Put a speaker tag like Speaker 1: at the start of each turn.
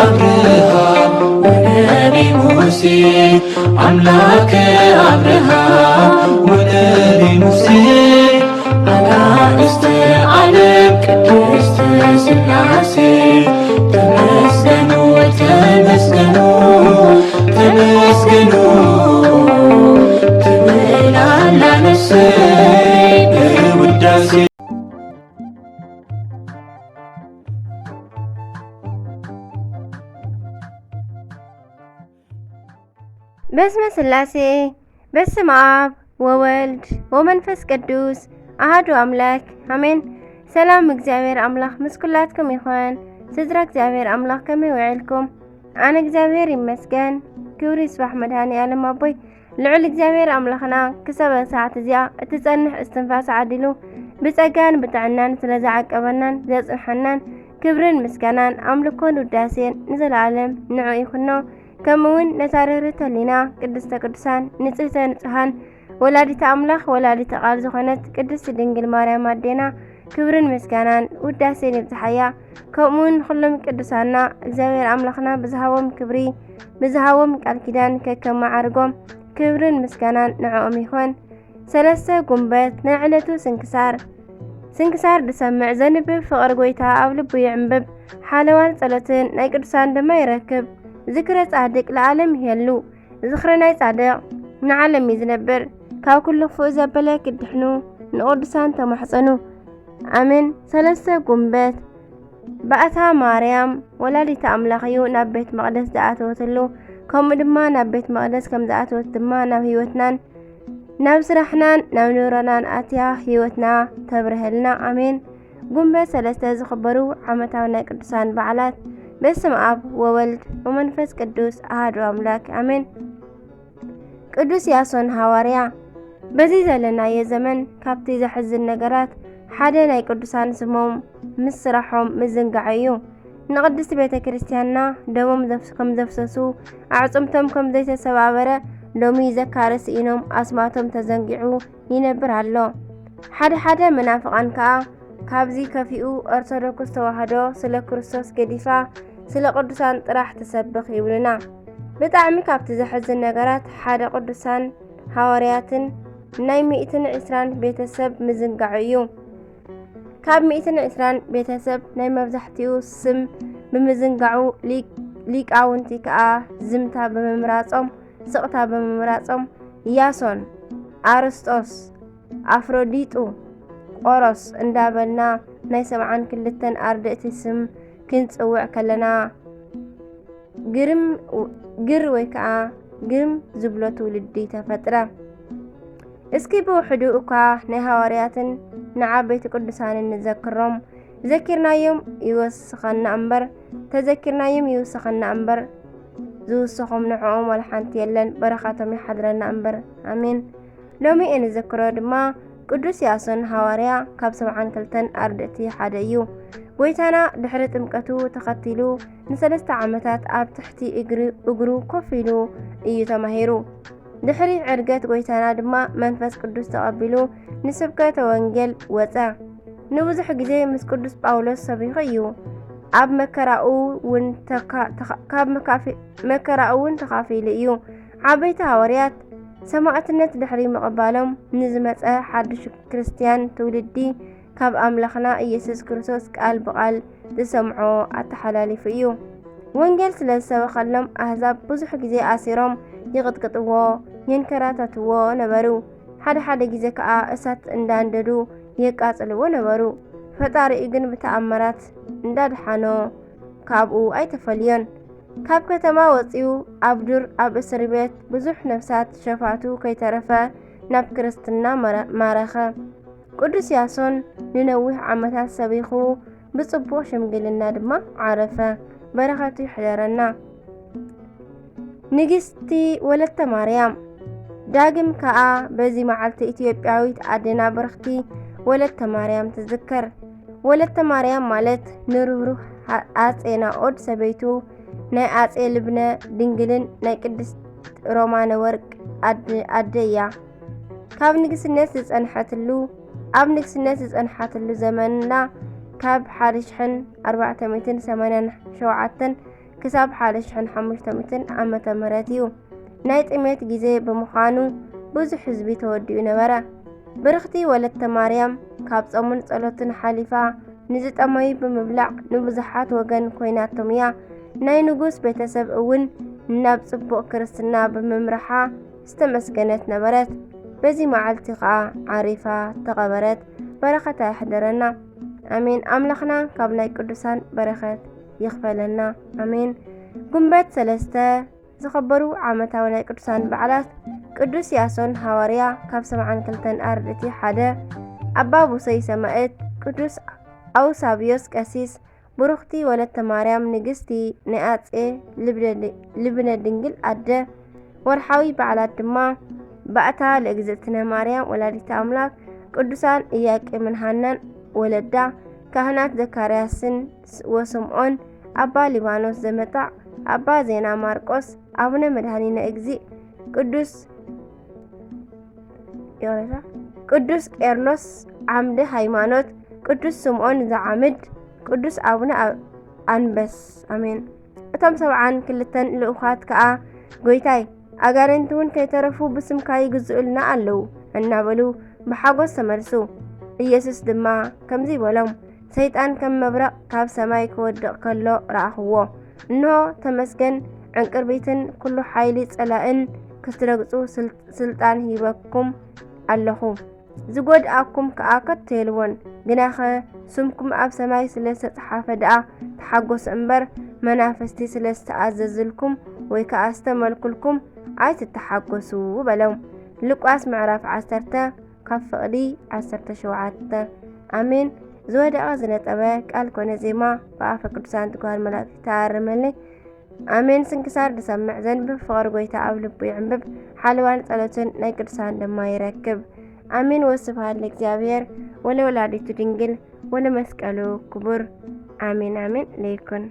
Speaker 1: አብርሃም ወነቢ ሙሴ አምላከ አብርሃም ወነቢ ሙሴ አጋዕዝተ ዓለም ቅድስት ሥላሴ ተመስገኑ ተመስገኑ ተመስገኑ ትብላላነሰ በውዳሴ
Speaker 2: በስመ ሥላሴ በስመ አብ ወወልድ ወመንፈስ ቅዱስ አሐዱ አምላክ አሜን። ሰላም እግዚአብሔር አምላክ ምስ ኩላትኩም ይኹን። ስድራ እግዚአብሔር አምላክ ከመይ ውዕልኩም? ኣነ እግዚአብሔር ይመስገን። ክብሪ ይስባሕ መድኃኔዓለም ኣቦይ ልዑል እግዚአብሔር ኣምላኽና ክሳብ ሰዓት እዚኣ እትጸንሕ እስትንፋስ ዓዲሉ ብጸጋን ብጥዕናን ስለ ዝዓቀበናን ዘጽንሐናን ክብርን ምስጋናን ኣምልኮን ውዳሴን ንዘለዓለም ንዑ ይኹኖ። ከምኡውን ነታርህርት ህሊና ቅድስተ ቅዱሳን ንጽህተ ንጹሃን ወላዲተ አምላኽ ወላዲተ ቃል ዝኾነት ቅድስት ድንግል ማርያም ኣዴና ክብርን ምስጋናን ውዳሴን ይብጽሓያ። ከምኡውን ኩሎም ቅዱሳና እግዚአብሔር ኣምላኽና ብዝሃቦም ክብሪ ብዝሃቦም ቃል ኪዳን ከከም ማዕርጎም ክብርን ምስጋናን ንዕኦም ይኹን። ሰለስተ ጉንበት ናይ ዕለቱ ስንክሳር ድሰምዕ ዘንብብ ፍቕሪ ጎይታ ኣብ ልቡ ይዕንብብ። ሓለዋን ጸሎትን ናይ ቅዱሳን ድማ ይረክብ። ዝክረ ጻድቅ ለዓለም ይሄሉ ዝኽረ ናይ ጻድቕ ንዓለም ይዝነብር። ካብ ኩሉ ክፉእ ዘበለ ክድሕኑ ንቅዱሳን ተማሕፀኑ ኣሜን። ሰለስተ ጉንበት ባእታ ማርያም ወላዲተ ኣምላኽ እዩ ናብ ቤት መቕደስ ዝኣተወትሉ። ከምኡ ድማ ናብ ቤት መቕደስ ከም ዝኣተወት ድማ ናብ ህይወትናን ናብ ስራሕናን ናብ ንብረናን ኣትያ ህይወትና ተብርህልና ኣሜን። ጉንበት ሰለስተ ዝኽበሩ ዓመታዊ ናይ ቅዱሳን በዓላት በስመ አብ ወወልድ ወመንፈስ ቅዱስ አሐዱ አምላክ አሜን። ቅዱስ ያሶን ሐዋርያ በዚ ዘለናየ ዘመን ካብቲ ዘሕዝን ነገራት ሓደ ናይ ቅዱሳን ስሞም ምስ ስራሖም ምዝንጋዕ እዩ። ንቅድስቲ ቤተ ክርስቲያንና ደሞም ከም ዘፍሰሱ ኣዕጽምቶም ከም ዘይተሰባበረ ሎሚ ዘካርስ ኢኖም ኣስማቶም ተዘንጊዑ ይነብር ኣሎ። ሓደ መናፍቃን ከዓ ካብዚ ከፊኡ ኦርቶዶክስ ተዋህዶ ስለ ክርስቶስ ገዲፋ ስለ ቅዱሳን ጥራሕ ተሰብኽ ይብሉና። ብጣዕሚ ካብቲ ዘሕዝን ነገራት ሓደ ቅዱሳን ሐዋርያትን ናይ 120 ቤተሰብ ምዝንጋዕ እዩ። ካብ 120 ቤተሰብ ናይ መብዛሕትኡ ስም ብምዝንጋዑ ሊቃውንቲ ከዓ ዝምታ ብምምራጾም ስቕታ ብምምራጾም ያሶን፣ አርስጦስ፣ አፍሮዲጡ፣ ቆሮስ እንዳበልና ናይ 72 ኣርድእቲ ስም ክንጽውዕ ከለና ግር ወይ ከዓ ግርም ዝብሎ ትውልዲ ተፈጥረ። እስኪ ብውሕዱ እኳ ናይ ሐዋርያትን ንዓበይቲ ቅዱሳንን ንዘክሮም። ዘኪርናዮም ይወስኸና እምበር ተዘኪርናዮም ይውስኸና እምበር ዝውስኹም ንዕኦም ወልሓንቲ የለን። በረኻቶም ይሓድረና እምበር ኣሜን። ሎሚ እንዘክሮ ድማ ቅዱስ ያሶን ሐዋርያ ካብ 72 ኣርድእቲ ሓደ እዩ። ጎይታና ድሕሪ ጥምቀቱ ተኸቲሉ ን3 ዓመታት ኣብ ትሕቲ እግሩ ኮፍ ኢሉ እዩ ተማሂሩ። ድሕሪ ዕርገት ጎይታና ድማ መንፈስ ቅዱስ ተቐቢሉ ንስብከተ ወንጌል ወፀ። ንብዙሕ ግዜ ምስ ቅዱስ ጳውሎስ ሰቢኹ እዩ። ኣብ መከራኡ ውን ተኻፊሉ እዩ። ዓበይቲ ሐዋርያት ሰማዕትነት ድሕሪ ምቕባሎም ንዝመፀ ሓድሽ ክርስቲያን ትውልዲ ካብ ኣምላኽና ኢየሱስ ክርስቶስ ቃል ብቓል ዝሰምዖ ኣተሓላሊፉ እዩ። ወንጌል ስለ ዝሰበኸሎም ኣህዛብ ብዙሕ ግዜ ኣሲሮም ይቕጥቅጥዎ የንከራተትዎ ነበሩ። ሓደ ግዜ ከዓ እሳት እንዳንደዱ የቃጽልዎ ነበሩ። ፈጣሪኡ ግን ብተኣምራት እንዳድሓኖ ካብኡ ኣይተፈልዮን። ካብ ከተማ ወፂኡ ኣብ ዱር ኣብ እስር ቤት ብዙሕ ነፍሳት ሸፋቱ ከይተረፈ ናብ ክርስትና ማረኸ። ቅዱስ ያሶን ንነዊሕ ዓመታት ሰቢኹ ብጽቡቕ ሽምግልና ድማ ዓረፈ። በረኸቱ ይሕደረና። ንግስቲ ወለተ ማርያም ዳግም ከዓ በዚ መዓልቲ ኢትዮጵያዊት ኣዴና ብርኽቲ ወለተ ማርያም ትዝከር። ወለተ ማርያም ማለት ንሩህሩህ ኣፄ ናኦድ ሰበይቱ ናይ ኣፄ ልብነ ድንግልን ናይ ቅድስት ሮማነ ወርቅ ኣደ እያ። ካብ ንግስነት ዝጸንሐትሉ ዘመንና ካብ 1487 ክሳብ 1500 ዓመተ ምህረት እዩ። ናይ ጥሜት ግዜ ብምዃኑ ብዙሕ ህዝቢ ተወዲኡ ነበረ። ብርኽቲ ወለተ ማርያም ካብ ጾምን ጸሎትን ሓሊፋ ንዝጠመዩ ብምብላዕ ንብዙሓት ወገን ኮይናቶም እያ። ናይ ንጉስ ቤተሰብ እውን ናብ ጽቡቕ ክርስትና ብምምራሓ ዝተመስገነት ነበረት። በዚ መዓልቲ ከዓ ዓሪፋ ተቐበረት። በረኸታ ይሕደረና ኣሜን። ኣምላኽና ካብ ናይ ቅዱሳን በረኸት ይኽፈለና ኣሜን። ጉንበት 3 ዝኽበሩ ዓመታዊ ናይ ቅዱሳን በዓላት ቅዱስ ያሶን ሐዋርያ ካብ 72 ኣርድእቲ ሓደ፣ ኣባ ቡሰይ ሰማዕት፣ ቅዱስ ኣውሳብዮስ ቀሲስ፣ ብሩኽቲ ወለተ ማርያም ንግስቲ ናይ ኣፄ ልብነ ድንግል ኣደ። ወርሓዊ በዓላት ድማ ባእታ ለእግዝእትነ ማርያም ወላዲተ ኣምላክ፣ ቅዱሳን ኢያቄምን ሐናን ወለዳ፣ ካህናት ዘካርያስን ወስምዖን፣ ኣባ ሊባኖስ ዘመጣዕ፣ ኣባ ዜና ማርቆስ፣ አቡነ መድኃኒነ እግዚእ፣ ቅዱስ ቄርሎስ ዓምደ ሃይማኖት፣ ቅዱስ ስምዖን ዘዓምድ፣ ቅዱስ አቡነ አንበስ አሜን። እቶም 72 ልኡኻት ከዓ ጎይታይ ኣጋረንቲ እውን ከይተረፉ ብስምካ ይግዝኡልና ኣለው እናበሉ ብሓጎስ ተመልሱ። ኢየሱስ ድማ ከምዚ በሎም፣ ሰይጣን ከም መብረቕ ካብ ሰማይ ክወድቕ ከሎ ረኣኽዎ። እንሆ ተመስገን ዕንቅርቢትን ኩሉ ሓይሊ ጸላእን ክትረግጹ ስልጣን ሂበኩም ኣለኹ። ዝጐድኣኩም ከዓ ከትየልዎን። ግናኸ ስምኩም ኣብ ሰማይ ስለ ዝተጽሓፈ ደኣ ተሓጐሱ እምበር መናፈስቲ ስለ ዝተኣዘዝልኩም ወይ ከዓ ዝተመልኩልኩም ኣይትተሓጐሱ በሎም። ሉቃስ ምዕራፍ 10 ካብ ፍቕዲ 17 ኣሜን። ዝወደቐ ዝነጠበ ቃል ኮነ ዜማ ብኣፈ ቅዱሳን ትጓሃር መላእክቲ ተኣርመለይ ኣሜን። ስንክሳር ድሰምዕ ዘንብብ ፍቕሪ ጎይታ ኣብ ልቡ ይዕንብብ፣ ሓልዋን ጸሎትን ናይ ቅዱሳን ድማ ይረክብ ኣሜን። ወስብሐት ለእግዚአብሔር ወለወላዲቱ ድንግል ወለመስቀሉ ክቡር አሜን አሜን ለይኩን።